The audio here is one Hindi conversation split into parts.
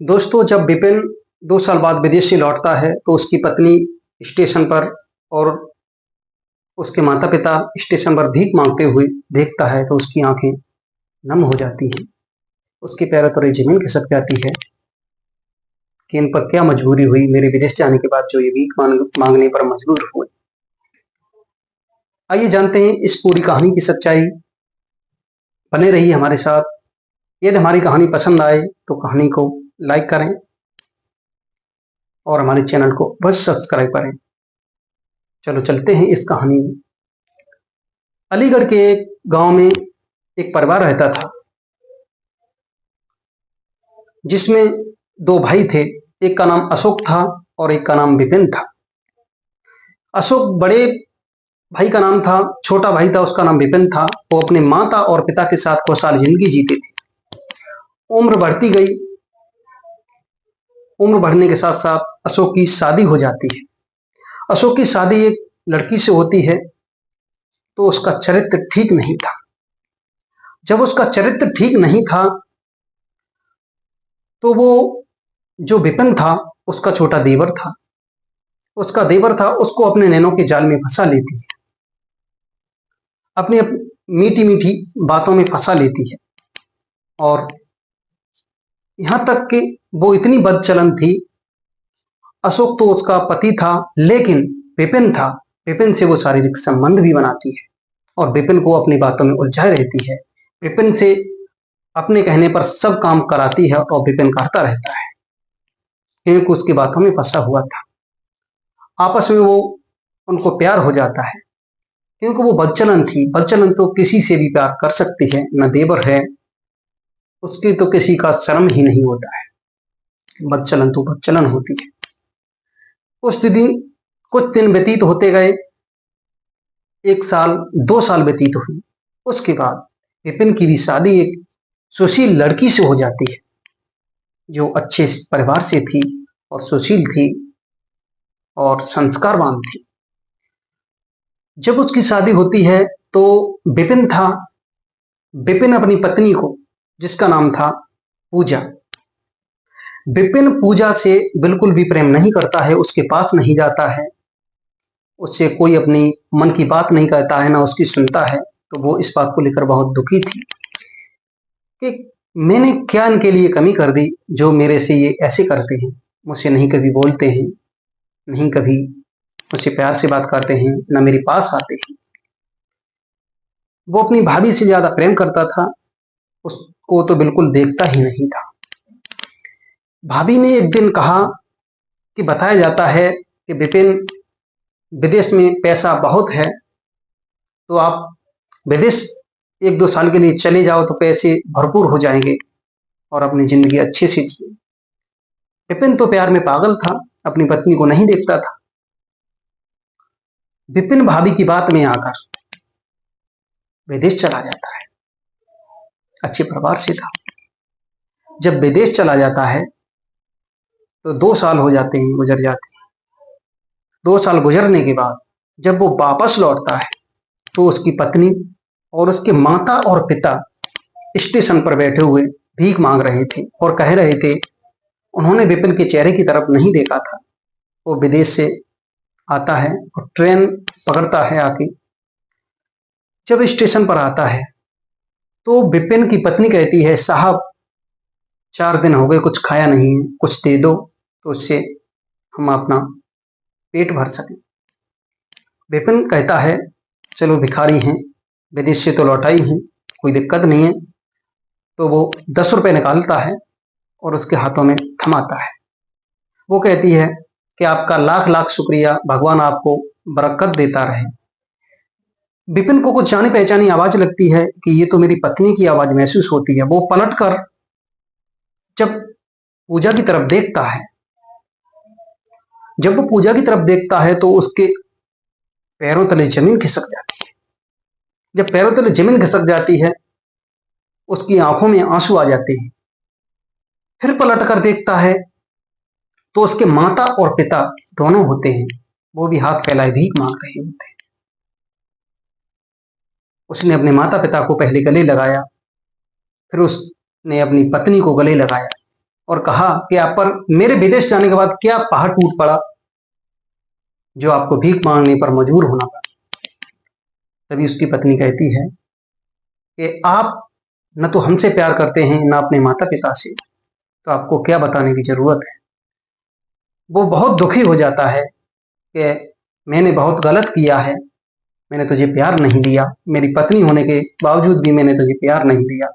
दोस्तों, जब विपिन 2 साल बाद विदेश से लौटता है, तो उसकी पत्नी स्टेशन पर और उसके माता-पिता स्टेशन पर भीख माँगते हुए देखता है, तो उसकी आँखें नम हो जाती हैं। उसके पैरों तले ज़मीन खिसक जाती है कि इन पर क्या मजबूरी हुई मेरे विदेश जाने के बाद जो ये भीख माँगने पर मजबूर हुए। आइए जानते हैं इस पूरी कहानी की सच्चाई। बने रहिए हमारे साथ। यदि हमारी कहानी पसंद आए, तो कहानी को लाइक करें और हमारे चैनल को बस सब्सक्राइब करें। चलो चलते हैं इस कहानी में। अलीगढ़ के एक गांव में एक परिवार रहता था, जिसमें 2 भाई थे। एक का नाम अशोक था और एक का नाम विपिन था। अशोक बड़े भाई का नाम था, छोटा भाई था उसका नाम विपिन था। वो अपने माता और पिता के साथ खुशहाल जिंदगी जीते थे। उम्र बढ़ती गई। उम्र बढ़ने के साथ साथ अशोक की शादी हो जाती है। अशोक की शादी एक लड़की से होती है, तो उसका चरित्र ठीक नहीं था। जब उसका चरित्र ठीक नहीं था, तो वो जो विपिन था, उसका छोटा देवर था। उसको अपने नैनों के जाल में फंसा लेती है, अपनी मीठी मीठी बातों में फंसा लेती है। और यहाँ तक कि वो इतनी बदचलन थी। अशोक तो उसका पति था, लेकिन विपिन था। विपिन से वो शारीरिक संबंध भी बनाती है और विपिन को अपनी बातों में उलझाए रहती है। विपिन से अपने कहने पर सब काम कराती है और विपिन करता रहता है, क्योंकि उसकी बातों में फंसा हुआ था। आपस में वो उनको प्यार हो जाता है, क्योंकि वो बदचलन थी। बदचलन तो किसी से भी प्यार कर सकती है, न देवर है, उसकी तो किसी का शर्म ही नहीं होता है। बदचलन तो बदचलन होती है। कुछ दिन व्यतीत होते गए। 1 साल 2 साल व्यतीत हुई। उसके बाद विपिन की भी शादी एक सुशील लड़की से हो जाती है, जो अच्छे परिवार से थी और सुशील थी और संस्कारवान थी। जब उसकी शादी होती है, तो विपिन अपनी पत्नी को, जिसका नाम था पूजा, विपिन पूजा से बिल्कुल भी प्रेम नहीं करता है, उसके पास नहीं जाता है, उससे कोई अपनी मन की बात नहीं कहता है, ना उसकी सुनता है। तो वो इस बात को लेकर बहुत दुखी थी कि मैंने क्या इनके लिए कमी कर दी, जो मेरे से ये ऐसे करते हैं। मुझसे नहीं कभी बोलते हैं, नहीं कभी मुझसे प्यार से बात करते हैं, ना मेरे पास आते हैं। वो अपनी भाभी से ज्यादा प्रेम करता था, उसको तो बिल्कुल देखता ही नहीं था। भाभी ने एक दिन कहा कि बताया जाता है कि विपिन, विदेश में पैसा बहुत है, तो आप विदेश 1-2 साल के लिए चले जाओ, तो पैसे भरपूर हो जाएंगे और अपनी जिंदगी अच्छे से जिए। विपिन तो प्यार में पागल था, अपनी पत्नी को नहीं देखता था। विपिन भाभी की बात में आकर विदेश चला जाता है। अच्छे परिवार से था। जब विदेश चला जाता है, तो 2 साल हो जाते हैं, गुजर जाते हैं। 2 साल गुजरने के बाद जब वो वापस लौटता है, तो उसकी पत्नी और उसके माता और पिता स्टेशन पर बैठे हुए भीख मांग रहे थे और कह रहे थे, उन्होंने विपिन के चेहरे की तरफ नहीं देखा था। वो विदेश से आता है और ट्रेन पकड़ता है। आके जब स्टेशन पर आता है, तो विपिन की पत्नी कहती है, साहब 4 दिन हो गए कुछ खाया नहीं है, कुछ दे दो, तो उससे हम अपना पेट भर सकें। विपिन कहता है, चलो भिखारी हैं, विदेश से तो लौटाई हैं, कोई दिक्कत नहीं है। तो वो 10 रुपए निकालता है और उसके हाथों में थमाता है। वो कहती है कि आपका लाख लाख शुक्रिया, भगवान आपको बरकत देता रहे। विपिन को कुछ जानी पहचानी आवाज लगती है कि ये तो मेरी पत्नी की आवाज महसूस होती है। वो पलटकर जब पूजा की तरफ देखता है, तो उसके पैरों तले जमीन खिसक जाती है। जब पैरों तले जमीन खिसक जाती है, उसकी आंखों में आंसू आ जाते हैं। फिर पलटकर देखता है, तो उसके माता और पिता दोनों होते हैं, वो भी हाथ फैलाए भीख मांग रहे होते हैं। उसने अपने माता पिता को पहले गले लगाया, फिर उसने अपनी पत्नी को गले लगाया और कहा कि आप पर मेरे विदेश जाने के बाद क्या पहाड़ टूट पड़ा जो आपको भीख मांगने पर मजबूर होना पड़ा। तभी उसकी पत्नी कहती है कि आप न तो हमसे प्यार करते हैं न अपने माता पिता से, तो आपको क्या बताने की जरूरत है। वो बहुत दुखी हो जाता है कि मैंने बहुत गलत किया है, मैंने तुझे प्यार नहीं दिया, मेरी पत्नी होने के बावजूद भी मैंने तुझे प्यार नहीं दिया।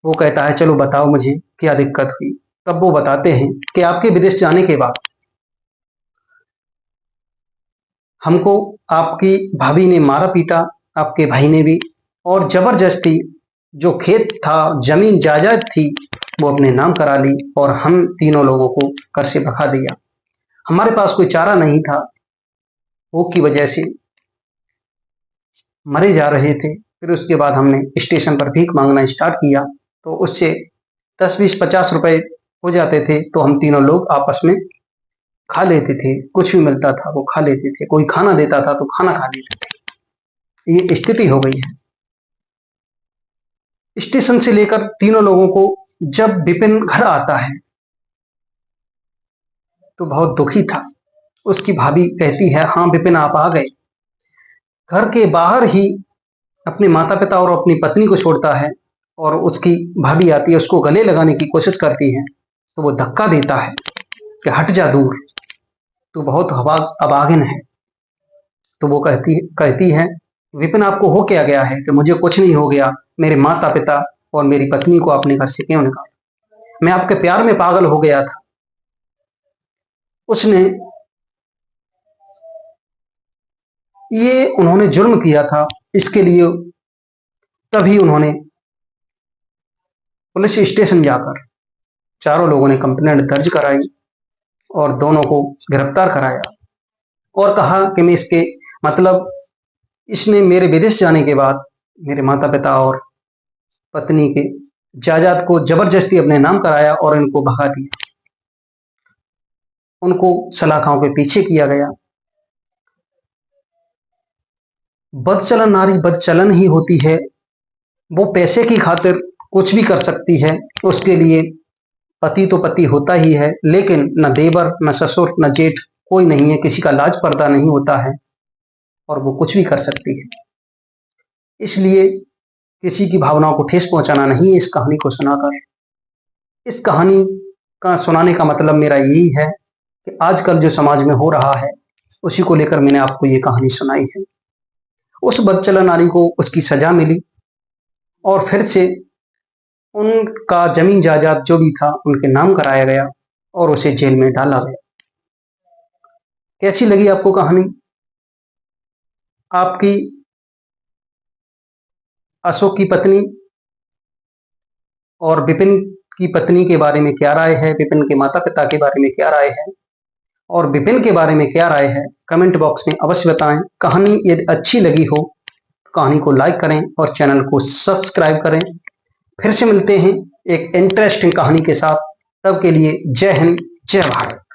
वो कहता है चलो बताओ मुझे क्या दिक्कत हुई। तब वो बताते हैं कि आपके विदेश जाने के बाद हमको आपकी भाभी ने मारा पीटा, आपके भाई ने भी, और जबरदस्ती जो खेत था, जमीन जायदाद थी, वो अपने नाम करा ली और हम तीनों लोगों को घर से भगा दिया। हमारे पास कोई चारा नहीं था, भूख की वजह से मरे जा रहे थे। फिर उसके बाद हमने स्टेशन पर भीख मांगना स्टार्ट किया, तो उससे 10, 20, 50 रुपए हो जाते थे, तो हम तीनों लोग आपस में खा लेते थे। कुछ भी मिलता था वो खा लेते थे, कोई खाना देता था तो खाना खा लेते थे। ये स्थिति हो गई है। स्टेशन से लेकर तीनों लोगों को जब विपिन घर आता है तो बहुत दुखी था। उसकी भाभी कहती है हाँ विपिन आप आ गए। घर के बाहर ही अपने माता पिता और अपनी पत्नी को छोड़ता है और उसकी भाभी आती है, उसको गले लगाने की कोशिश करती है, तो वो धक्का देता है कि हट जा दूर, तू बहुत अभागिन है। तो वो कहती है विपिन आपको हो क्या गया है कि मुझे कुछ नहीं हो गया, मेरे माता पिता और मेरी पत्नी को अपने घर से क्यों निकाला, मैं आपके प्यार में पागल हो गया था। उसने ये उन्होंने जुर्म किया था, इसके लिए तभी उन्होंने पुलिस स्टेशन जाकर चारों लोगों ने कंप्लेंट दर्ज कराई और दोनों को गिरफ्तार कराया और कहा कि मैं इसके मतलब इसने मेरे विदेश जाने के बाद मेरे माता पिता और पत्नी के जायदाद को जबरदस्ती अपने नाम कराया और इनको भगा दिया, उनको सलाखों के पीछे किया गया। बदचलन नारी बदचलन ही होती है, वो पैसे की खातिर कुछ भी कर सकती है। उसके लिए पति तो पति होता ही है, लेकिन न देवर न ससुर न जेठ कोई नहीं है, किसी का लाज पर्दा नहीं होता है और वो कुछ भी कर सकती है। इसलिए किसी की भावनाओं को ठेस पहुंचाना नहीं है इस कहानी को सुनाकर। इस कहानी का सुनाने का मतलब मेरा यही है कि आजकल जो समाज में हो रहा है उसी को लेकर मैंने आपको ये कहानी सुनाई है। उस बदचलन नारी को उसकी सजा मिली और फिर से उनका जमीन जायदाद जो भी था उनके नाम कराया गया और उसे जेल में डाला गया। कैसी लगी आपको कहानी? आपकी अशोक की पत्नी और विपिन की पत्नी के बारे में क्या राय है, विपिन के माता पिता के बारे में क्या राय है और विपिन के बारे में क्या राय है, कमेंट बॉक्स में अवश्य बताएं। कहानी यदि अच्छी लगी हो तो कहानी को लाइक करें और चैनल को सब्सक्राइब करें। फिर से मिलते हैं एक इंटरेस्टिंग कहानी के साथ, तब के लिए जय हिंद जय भारत।